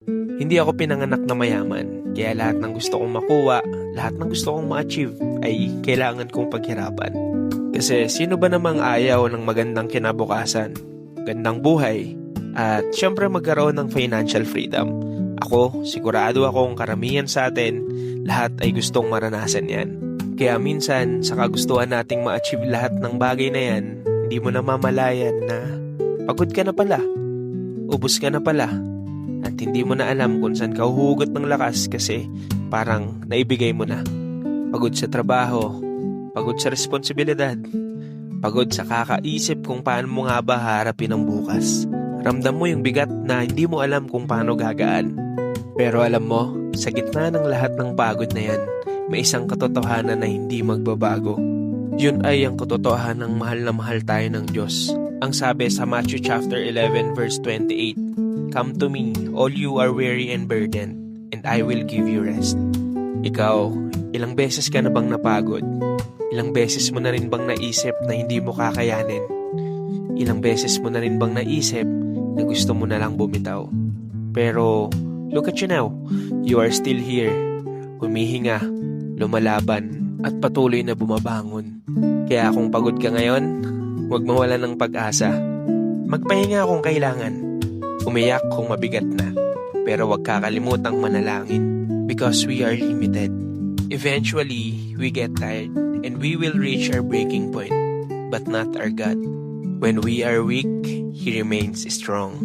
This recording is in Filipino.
Hindi ako pinanganak na mayaman, kaya lahat ng gusto kong makuha, lahat ng gusto kong ma-achieve ay kailangan kong paghirapan. Kasi sino ba namang ayaw ng magandang kinabukasan, gandang buhay, at syempre magkaroon ng financial freedom. Ako, sigurado akong karamihan sa atin, lahat ay gustong maranasan yan. Kaya minsan, sa kagustuhan nating ma-achieve lahat ng bagay na yan, hindi mo namamalayan na pagod ka na pala, ubos ka na pala, at hindi mo na alam kung saan ka huhugot ng lakas kasi parang naibigay mo na. Pagod sa trabaho, pagod sa responsibilidad, pagod sa kakaisip kung paano mo nga ba harapin ang bukas. Ramdam mo yung bigat na hindi mo alam kung paano gagaan. Pero alam mo, sa gitna ng lahat ng pagod na yan, may isang katotohanan na hindi magbabago. Yun ay ang katotohanan ng mahal tayo ng Diyos. Ang sabi sa Matthew chapter 11 verse 28, "Come to me, all you are weary and burdened, and I will give you rest." Ikaw, ilang beses ka na bang napagod? Ilang beses mo na rin bang naisip na hindi mo kakayanin? Ilang beses mo na rin bang naisip na gusto mo na lang bumitaw? Pero look at you now, you are still here, humihinga, lumalaban, at patuloy na bumabangon. Kaya kung pagod ka ngayon, huwag mawala ng pag-asa. Magpahinga kung kailangan. Umiyak kung mabigat na. Pero huwag kakalimutang manalangin. Because we are limited. Eventually, we get tired and we will reach our breaking point. But not our God. When we are weak, He remains strong.